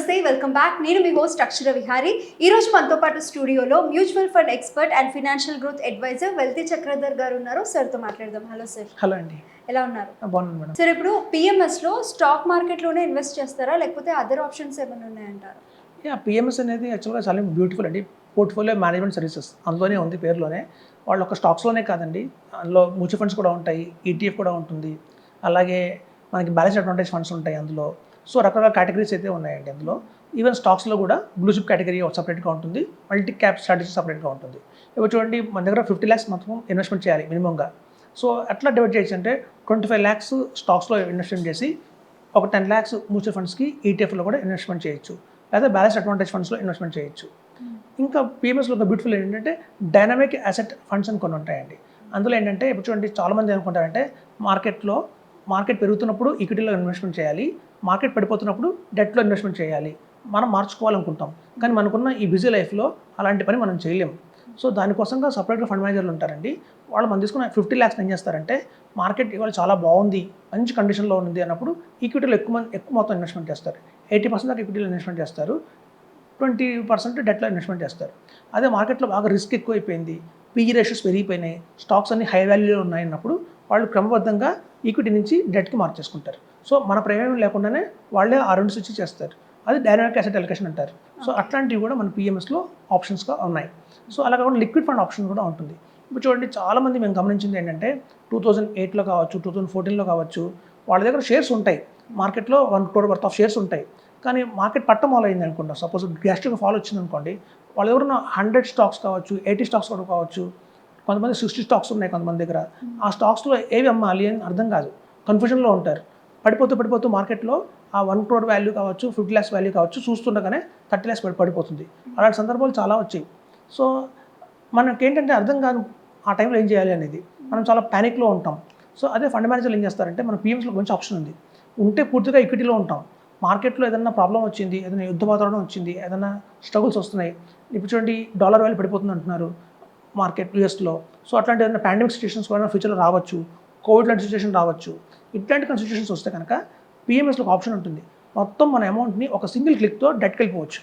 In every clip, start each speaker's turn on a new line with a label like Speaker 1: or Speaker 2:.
Speaker 1: నమస్తే, welcome back. నేను మీ host అక్షర విహారీ. ఈరోజు మనతో పాటు స్టూడియోలో mutual fund expert and financial growth advisor wealthy Chakradhar గారు ఉన్నారు. సార్తో మాట్లాడదాం. Hello sir.
Speaker 2: హలో అండి.
Speaker 1: ఎలా ఉన్నారు?
Speaker 2: బాగున్నాను మేడం.
Speaker 1: సార్, ఇప్పుడు పిఎంఎస్లో స్టాక్ మార్కెట్లోనే ఇన్వెస్ట్ చేస్తారా, లేకపోతే అదర్ ఆప్షన్స్ ఏమైనా ఉన్నాయంటారా?
Speaker 2: పిఎంఎస్ అనేది యాక్చువల్గా చాలా బ్యూటిఫుల్ అండి. పోర్ట్ఫోలియో మేనేజ్మెంట్ సర్వీసెస్ అందులోనే ఉంది, పేరులోనే. వాళ్ళు ఒక స్టాక్స్లోనే కాదండి, అందులో మ్యూచువల్ ఫండ్స్ కూడా ఉంటాయి, ఈటీఎఫ్ కూడా ఉంటుంది, అలాగే మనకి బ్యాలెన్స్ అడ్వాంటేజ్ ఫండ్స్ ఉంటాయి అందులో. సో రకరకాల కేటగిరీస్ అయితే ఉన్నాయండి అందులో. ఈవెన్ స్టాక్స్లో కూడా బ్లూ చిప్ కేటగిరీ సపరేట్గా ఉంటుంది, మల్టీ క్యాప్ స్ట్రాటజీ సపరేట్గా ఉంటుంది. ఇప్పుడు చూడండి, మన దగ్గర 50 lakhs మొత్తం ఇన్వెస్ట్మెంట్ చేయాలి మినిమంగా. సో ఎట్లా డివైడ్ చేయొచ్చు అంటే 25 lakhs స్టాక్స్లో ఇన్వెస్ట్మెంట్ చేసి ఒక 10 lakhs మ్యూచువల్ ఫండ్స్కి ఈటీఎఫ్లో కూడా ఇన్వెస్ట్మెంట్ చేయొచ్చు, లేదా బ్యాలెన్స్ అడ్వాంటేజ్ ఫండ్స్లో ఇన్వెస్ట్మెంట్ చేయొచ్చు. ఇంకా పిఎంఎస్లో ఒక బ్యూటిఫుల్ ఏంటంటే డైనమిక్ అసెట్ ఫండ్స్ అని కొన్ని ఉంటాయండి. అందులో ఏంటంటే ఇప్పుడు చూడండి, చాలామంది అనుకుంటారంటే మార్కెట్ పెరుగుతున్నప్పుడు ఈక్విటీలో ఇన్వెస్ట్మెంట్ చేయాలి, మార్కెట్ పడిపోతున్నప్పుడు డెట్లో ఇన్వెస్ట్మెంట్ చేయాలి, మనం మార్చుకోవాలనుకుంటాం. కానీ మనకున్న ఈ బిజీ లైఫ్లో అలాంటి పని మనం చేయలేం. సో దానికోసంగా సపరేట్గా ఫండ్ మేనేజర్లు ఉంటారండి. వాళ్ళు మనం తీసుకున్న 50 lakhs ఏం చేస్తారంటే, మార్కెట్ ఇవాళ చాలా బాగుంది, మంచి కండిషన్లో ఉంది అన్నప్పుడు ఈక్విటీలో ఎక్కువ మొత్తం ఇన్వెస్ట్మెంట్ చేస్తారు. 80% దాకా ఈక్విటీలో ఇన్వెస్ట్మెంట్ చేస్తారు, 20% డెట్లో ఇన్వెస్ట్మెంట్ చేస్తారు. అదే మార్కెట్లో బాగా రిస్క్ ఎక్కువైపోయింది, పీఈ రేషియోస్ పెరిగిపోయినాయి, స్టాక్స్ అన్ని హై వాల్యూలో ఉన్నాయన్నప్పుడు వాళ్ళు క్రమబద్ధంగా ఈక్విటీ నుంచి డెట్కి మార్చేసుకుంటారు. సో మన ప్రమేయం లేకుండానే వాళ్ళే ఆ రెండు స్విచ్ చేస్తారు. అది డైనమిక్ అసెట్ అలొకేషన్ అంటారు. సో అట్లాంటివి కూడా మన పిఎంఎస్లో ఆప్షన్స్గా ఉన్నాయి. సో అలా కాకుండా లిక్విడ్ ఫండ్ ఆప్షన్ కూడా ఉంటుంది. ఇప్పుడు చూడండి, చాలామంది మేము గమనించింది ఏంటంటే 2008లో కావచ్చు, 2014లో కావచ్చు, వాళ్ళ దగ్గర షేర్స్ ఉంటాయి, మార్కెట్లో 1 crore వర్త్ ఆఫ్ షేర్స్ ఉంటాయి. కానీ మార్కెట్ పట్టం అయింది అనుకుంటా, సపోజ్ గ్యాస్ట్రిక్ ఫాల్ వచ్చింది అనుకోండి, వాళ్ళ దగ్గర 100 స్టాక్స్ కావచ్చు, 80 స్టాక్స్ కూడా కావచ్చు, కొంతమంది 60 స్టాక్స్ ఉన్నాయి కొంతమంది దగ్గర. ఆ స్టాక్స్లో ఏవి అమ్మాలి అని అర్థం కాదు, కన్ఫ్యూజన్లో ఉంటారు. పడిపోతూ మార్కెట్లో ఆ 1 crore వాల్యూ కావచ్చు, 50 lakhs వాల్యూ కావచ్చు, చూస్తుండగానే 30 lakhs పడిపోతుంది. అలాంటి సందర్భాలు చాలా వచ్చాయి. సో మనకేంటంటే అర్థం కాదు ఆ టైంలో ఏం చేయాలి అనేది, మనం చాలా ప్యానిక్లో ఉంటాం. సో అదే ఫండ్ మేనేజర్లు ఏం చేస్తారంటే, మన పిఎంస్లో మంచి ఆప్షన్ ఉంది. ఉంటే పూర్తిగా ఈక్విటీలో ఉంటాం, మార్కెట్లో ఏదైనా ప్రాబ్లం వచ్చింది, ఏదైనా యుద్ధ వాతావరణం వచ్చింది, ఏదైనా స్ట్రగుల్స్ వస్తున్నాయి. ఇప్పుడు చూడండి, డాలర్ వాల్యూ పడిపోతుంది అంటున్నారు మార్కెట్ యూఎస్లో. సో అట్లాంటి ఏదైనా పాండమిక్ సిచ్యువేషన్స్ కూడా ఫ్యూచర్లో రావచ్చు, కోవిడ్ లాంటి సిచ్యువేషన్ రావచ్చు. ఇట్లాంటి సిచ్యువేషన్స్ వస్తే కనుక పిఎంఎస్లో ఒక ఆప్షన్ ఉంటుంది, మొత్తం మన అమౌంట్ని ఒక సింగిల్ క్లిక్తో డెట్కి వెళ్ళిపోవచ్చు.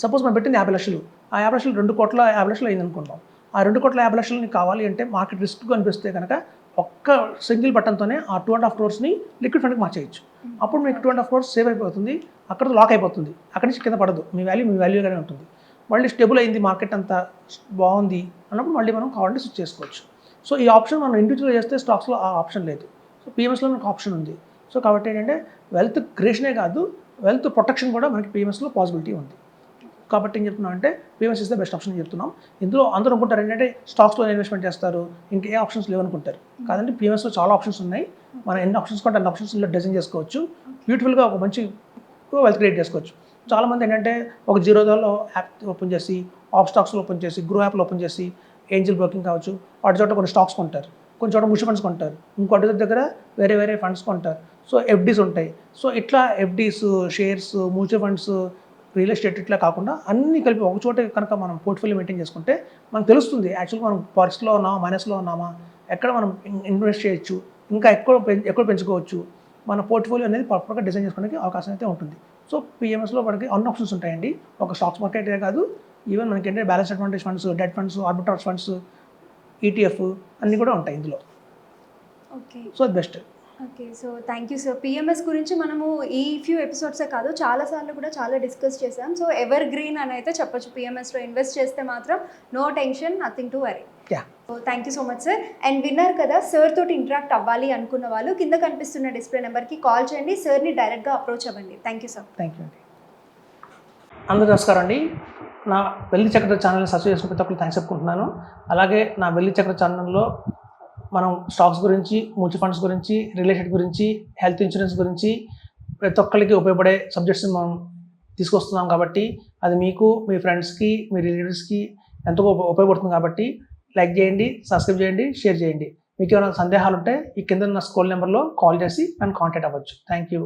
Speaker 2: సపోజ్ మనం పెట్టింది 50 లక్షలు, ఆ 50 లక్షలు 2,50 లక్షలు అయింది అనుకుంటాం. ఆ 2,50 లక్షలని కావాలి అంటే మార్కెట్ రిస్క్ అనిపిస్తే కనుక ఒక్క సింగిల్ బటన్తోనే ఆ 2.5 crores లిక్విడ్ ఫండ్కి మార్చేయచ్చు. అప్పుడు మీకు 2.5 crores సేవ్ అయిపోతుంది, అక్కడ లాక్ అయిపోతుంది, అక్కడి నుంచి కింద పడదు, మీ వాల్యూగానే ఉంటుంది. మళ్ళీ స్టేబుల్ అయింది, మార్కెట్ అంతా బాగుంది అన్నప్పుడు మళ్ళీ మనం కావాలంటే స్విచ్ చేసుకోవచ్చు. సో ఈ ఆప్షన్ మనం ఇండివిజువల్ చేస్తే స్టాక్స్లో ఆ ఆప్షన్ లేదు. సో పిఎంఎస్లో మనకు ఆప్షన్ ఉంది. సో కాబట్టి ఏంటంటే వెల్త్ క్రియేషనే కాదు, వెల్త్ ప్రొటెక్షన్ కూడా మనకి పిఎంఎస్లో పాసిబిలిటీ ఉంది. కాబట్టి ఏం చెప్తున్నాం అంటే PMS is the best option చెప్తున్నాం. ఇందులో అందరూ అనుకుంటారు ఏంటంటే స్టాక్స్లో ఇన్వెస్ట్మెంట్ చేస్తారు, ఇంకే ఆప్షన్స్ లేవనుకుంటారు. కాదంటే పిఎంఎస్లో చాలా ఆప్షన్స్ ఉన్నాయి. మనం ఎన్ని ఆప్షన్స్ కొంటే అన్ని ఆప్షన్స్ డిజైన్ చేసుకోవచ్చు, బ్యూటిఫుల్గా ఒక మంచి వెల్త్ క్రియేట్ చేసుకోవచ్చు. చాలామంది ఏంటంటే ఒక జీరోదాలో యాప్ ఓపెన్ చేసి, ఆఫ్ స్టాక్స్లో ఓపెన్ చేసి, గ్రో యాప్లో ఓపెన్ చేసి, ఏంజిల్ బ్రోకింగ్ కావచ్చు, వాటి చోట కొన్ని స్టాక్స్ కొంటారు, కొన్ని చోట మ్యూచువల్ ఫండ్స్ కొంటారు, ఇంకోటి దగ్గర వేరే ఫండ్స్ కొంటారు. సో ఎఫ్డీస్ ఉంటాయి. సో ఇట్లా FDs, shares, mutual funds, real estate ఇట్లా కాకుండా అన్నీ కలిపి ఒక చోట కనుక మనం పోర్ట్ఫోలియో మెయింటైన్ చేసుకుంటే మనకు తెలుస్తుంది యాక్చువల్గా మనం ప్లస్లో ఉన్నామా, మైనస్లో ఉన్నామా, ఎక్కడ మనం ఇన్వెస్ట్ చేయొచ్చు, ఇంకా ఎక్కువ పెంచుకోవచ్చు. మన పోర్ట్ఫోలియో అనేది పర్ఫెక్ట్గా డిజైన్ చేసుకోవడానికి అవకాశం అయితే ఉంటుంది. సో పిఎంఎస్లో మనకి అన్ని ఆప్షన్స్ ఉంటాయండి. ఒక స్టాక్స్ మార్కెటే కాదు, ఈవెన్ మనకి ఏంటంటే balance advantage funds, debt funds, arbitrage funds, ETF అన్నీ కూడా ఉంటాయి ఇందులో.
Speaker 1: ఓకే,
Speaker 2: సో అది best.
Speaker 1: Okay. So thank you sir. PMS గురించి మనము ఈ ఫ్యూ ఎపిసోడ్సే కాదు, చాలాసార్లు కూడా చాలా డిస్కస్ చేసాం. సో ఎవర్ గ్రీన్ అని అయితే చెప్పొచ్చు. పిఎంఎస్లో ఇన్వెస్ట్ చేస్తే మాత్రం no tension, nothing to worry. So thank you so much sir. And విన్నారు కదా, సార్ తోటి ఇంటరాక్ట్ అవ్వాలి అనుకున్న వాళ్ళు కింద కనిపిస్తున్న డిస్ప్లే నెంబర్కి కాల్ చేయండి, సార్ని డైరెక్ట్గా అప్రోచ్ అవ్వండి. Thank you sir.
Speaker 2: Thank you అండి. అందరూ నమస్కారం అండి. నా వెల్తి చక్ర ఛానల్ని సబ్స్క్రైబ్ చేసుకున్న ప్రతి ఒక్కరికి థ్యాంక్స్ చెప్పుకుంటున్నాను. అలాగే నా వెల్తి చక్ర ఛానల్లో మనం స్టాక్స్ గురించి, మ్యూచువల్ ఫండ్స్ గురించి, రియల్ ఎస్టేట్ గురించి, హెల్త్ ఇన్సూరెన్స్ గురించి ప్రతి ఒక్కరికి ఉపయోగపడే సబ్జెక్ట్స్ని మనం తీసుకొస్తున్నాం. కాబట్టి అది మీకు, మీ ఫ్రెండ్స్కి, మీ రిలేటివ్స్కి ఎంతో ఉపయోగపడుతుంది. కాబట్టి లైక్ చేయండి, సబ్స్క్రైబ్ చేయండి, షేర్ చేయండి. మీకు ఏమైనా సందేహాలు ఉంటే ఈ కింద ఉన్న స్క్రోల్ నెంబర్లో కాల్ చేసి నన్ను కాంటాక్ట్ అవ్వచ్చు. Thank you.